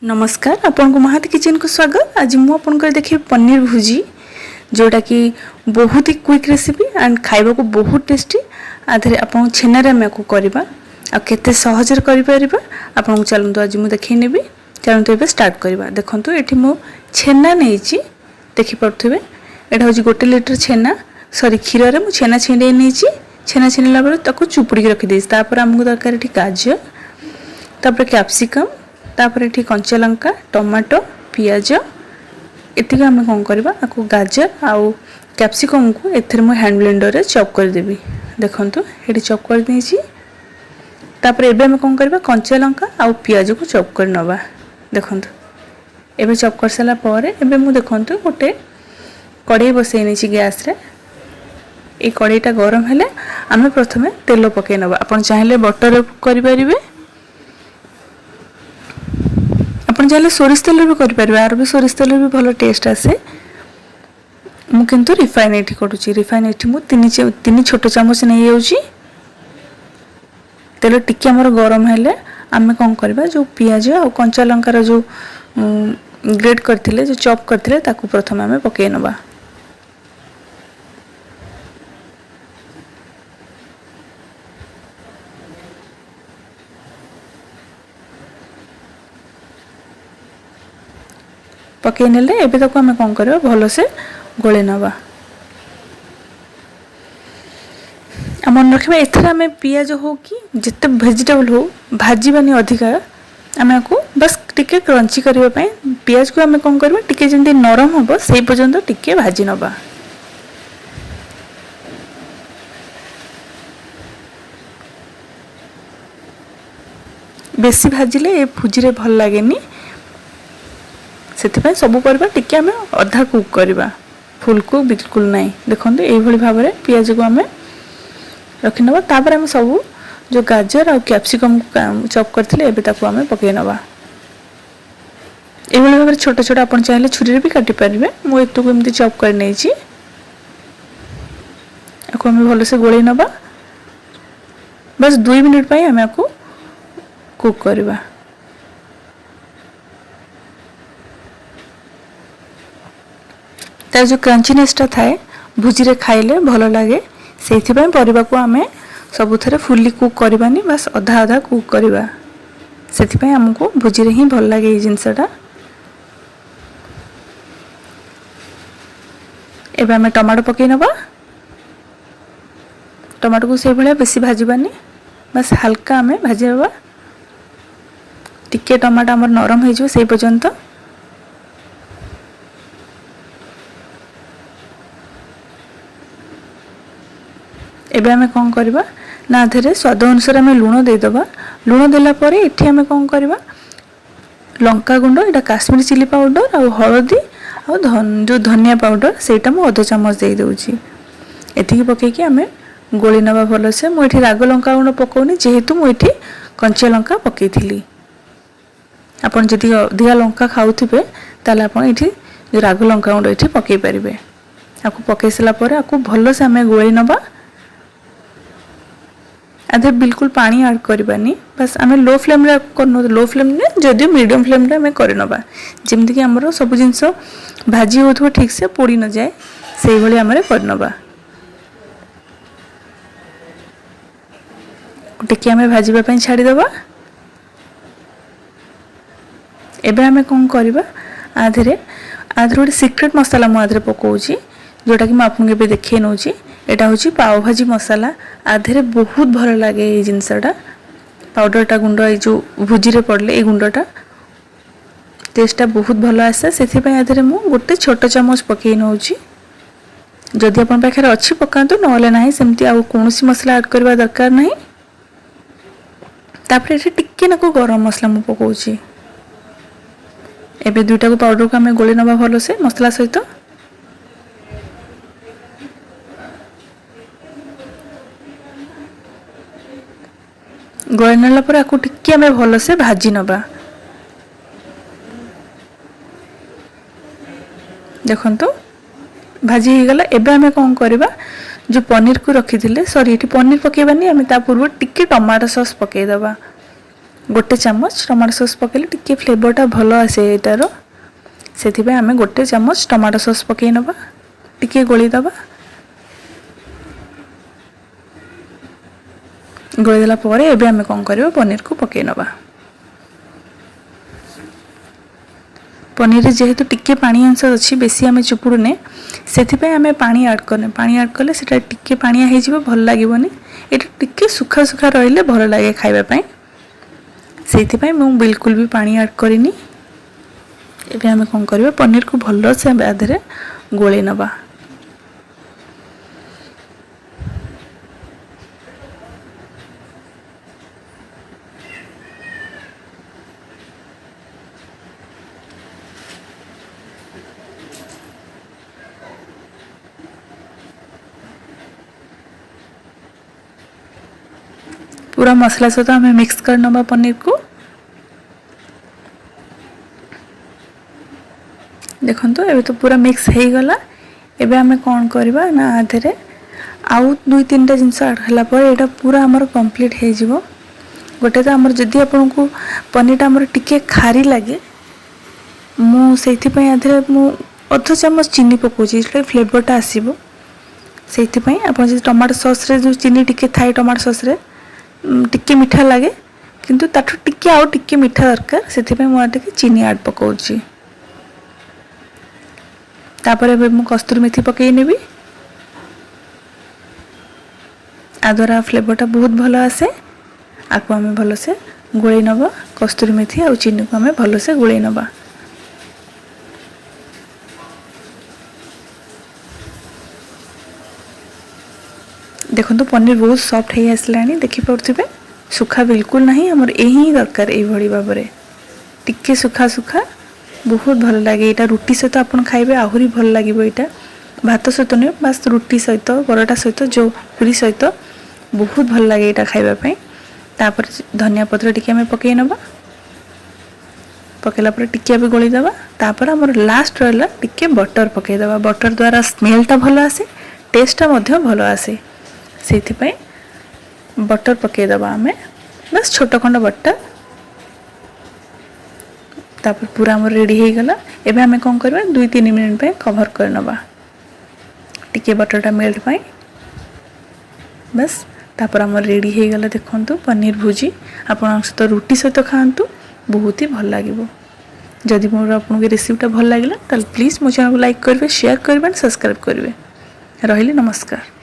नमस्कार आपन को महाती किचन को स्वागत। आज मु आपन को देखि पनीर भुजी जोटा कि बहुत ही क्विक रेसिपी एंड खाइबा को बहुत टेस्टी। आधे आपन छेना रे मैं को करबा आ केते सहज रे करि परिबा आपन को चलंतु आज मु देखै नेबी। चलंतु एबे स्टार्ट करबा। देखंतु एठी मु छेना नेइची देखि पड़थबे। एटा होजी 1 लिटर छेना सॉरी क्षीर रे मु छेना छिंडे नेइची। छेना छिंडला बेले ताको चुपुड़ी के रखि देइस। तापर हमको दरकार एठी गाजर तापर कैप्सिकम तापर एठी कंचा लंका टमाटो पियाज एतिक आम कौन करवा आपको गाजर आउ कैप्सिकम को एथर मु हैंड ब्लेंडर रे चॉप कर देबी। देखंतु एठी चॉप कर देइची। तापर एबे हम कौन करवा कंचा लंका आउ पियाज को चॉप कर नवा। देखंतु एबे चॉप कर सला परे एबे मु देखंतु गोटे कढ़ाई बसै नेची गैस रे। ए कढ़ाईटा गरम हेले आमे प्रथमे तेल पकै नवा। आपण चाहिले बटर करि परिबे अपन चाहे सोरिष तेल भी करें। आर भी सोरिष तेल भी भल टेस्ट आसे। मु किंतु रिफाइन एठी करूची। रिफाइन एठी मु तीन छोट चामच नहीं जाउची। तेल टिके हमर गरम हेले आमे कोन करबा जो पियाज और कंचा लंका रो जो ग्रेट करथिले जो चॉप करथिले ताकू प्रथम आमे पकै नबा। पकई नेले एबे ताको आमे कोन करबा भलो से गोळे नबा। आ मन रखबा एथरा आमे पियाज हो कि जत्ते वेजिटेबल हो भाजीबानी अधिका आमे को बस टिके क्रंची करिवा पय पियाज को आमे कोन करबा टिके जंदी नरम होबो सेही पर्यंत टिके भाजी नबा। बेसी भाजिले ए भुजी रे भल लागेनी। सेति सब करबा टिके आमे आधा कुक करबा फुल कुक बिल्कुल नहीं। देखंतु एई भली भाबरे पियाज को आमे रखि नबा। तापर आमे सब जो गाजर और कैप्सिकम चॉप करथिले एबे ताको आमे पकै नबा। एई भली भाबरे छोटा छोटा अपन चाहिले छुरी रे भी काटि परिबे। मु एतु को एमती चॉप कर नेछि। ako आमे भलो से गोळै नबा। बस 2 मिनिट पय आमे ako कुक करबा। तार जो क्रंचीनेसटा थाए भुजी रे खाइले भलो लागे। सेथि पय परिबा को आमे सब थरे फुल्ली कुक करबानी बस आधा आधा कुक करबा। सेथि पय हमको भुजी रे ही भल लागे ए जिंसटा। एबे आमे टमाटो पकै नबा। टमाटो को से भले बेसी भाजीबानी बस हल्का आमे भाजीबा। टिके टमाटो हमर नरम हे जो सेही पर्यंत। एबे हमें कौन करबा ना धरे स्वाद अनुसार हमें लूण दे दबा। लूण देला परे एठी हमें कौन करबा लंका गुंड एटा काश्मीरी चिली पाउडर और हळदी और जो धनिया पाउडर सेटा मु आधा चम्मच दे दउची। एठी पके कि हमें गोली नबा भलो से। मु एठी राग लंका गुंड पकोनी जेहेतु मु एठी कंचा लंका पकेइथिली। आपण जदि अधिका लंका खाउथिबे ताले आपण एठी जो राग लंका गुंड एठी पकेइ परिबे। आकु पकेइ सला परे आकु भलो से हमें गोली नबा। आधे बिल्कुल पानी ऐड करबानी बस आमे लो फ्लेम रे करनो। लो फ्लेम ने जदि मीडियम फ्लेम रे हमें करे नबा जेमति कि हमरो सब जिंस भाजी होथो ठीक से पोड़ी न जाए सेही भली हमरे कर नबा। टिके हमें भाजीबा पय छाडी दबा। एबे हमें कोन करबा आधरे गोटे सीक्रेट मसाला मु आधरे पकोउची जोटा कि म आपन के देखै नउची। एटा होची पाव भाजी मसाला। आधरे बहुत भल लागे ए जिंसटा। पाउडरटा गुंड ए जो भुजी रे पड़ले ए गुंडटा टेस्टटा बहुत भल आसे। सेथि पय आधरे मु गोटे छोट चम्मच पकै नउची। जदि आपन पाखरे अछि पकांतु नहले नाही सेमति आ कोनोसी मसला ऐड करबा दरकार नाही। तापर एठी टिक्के नको गरम मसला मु पकोउची। एबे दुइटा को पाउडर को हमें गोली नबा भलो से मसला सहित। गोली नला पर आकु टिक्के हमें भलो से भाजी नबा। देखंतु भाजी ही गला। एबे हमें कोन करबा जो पनीर को रखी थिले सॉरी एठी पनीर पकेबानी हमें ता पूर्व टिक्के टमाटो सॉस पके दबा। गोटे चमच टमाटो सॉस पकेले टिके फ्लेवरटा भल आसे एटार से आम गोटे चमच टमाटो सॉस पकई नवा टिके गोलीदबा गोलीदेला एबे आम कौन कर पनीर को पकई नवा पनीर जेहेतु टिके पानी अंश अच्छी बेसी आम चुपुड़ने से आम पानी ऐड करने पानी ऐड कले से टिके पानिया हो भल लगे ये टिके सुखा सुखा रही भल लगे खावाई से मुझे बिल्कुल भी पानी ऐड करनी एबे आम कौन कर पनीर को भल से आधे गोले नवा पूरा मसला सहित हमें मिक्स कर नवा पनीर को देखो ये तो पूरा मिक्स हो गला एबे हमें कौन करवा ना आधे आउ दुई तीन टा जिनस ऐड होगा पूरा आमर कंप्लीट हो गोटे तो आमर जदि आपन को पनीर आमर टिके खारी लगे मुझे आधे मु अध चामच चीनी पकाउची फ्लेवरटा आसीबो सेइथिपई आपन टमाटो सॉस रे जो चीनी टिके थाई टमाटो सॉस रे टिके मीठा लगे किंतु ताठू टिके आउ टिके मीठा दरकार से मुझे चीनी ऐड पकाउची तापर एबे मु कस्तूरी मेथी पकई नेबी आ द्वारा फ्लेवरटा बहुत भल आसे आपको आम भल से गोले नवा कस्तूरी मेथी आ चीनी को आम भल से गोले नवा देखो तो पनीर बहुत सॉफ्ट हो आसला देखिपे सुखा बिल्कुल नहीं आमर यही दरकार ये भाव में टिके सुखा सुखा बहुत भल लगे यहाँ रुटी सहित आप खाइबे आहरी भल लगे यहाँ भात सहित नुह बास रुटी सहित परोटा सहित जो पूरी सहित बहुत भल लगे यहाँ खाइबापी तापर धनिया पत्र टिके आम पकई नवा पकेला पर टिके भी गोलीदबा तापर आमर लास्ट रहा टिके बटर पकईदबा बटर द्वारा स्मेलटा भल आसे टेस्टा भल आसे से बटर पकईदबा आम बस छोट खंड बटर तापर पूरा आम रेडी हो गला एबे आम कौन करवा 2-3 मिनट पे कवर कर नवा टिके बटरटा मेल्ट पाई बस तापर आम रेडी हो गला देखंतु पनीर भुजी आपन सहित रुटी सहित खाआंतु बहुत ही भल लागिबो जदि मोर आपन के रेसिपीटा भल लागिला ताल प्लीज मो चैनल को लाइक करबे शेयर करबे सब्सक्राइब करबे रहिले नमस्कार।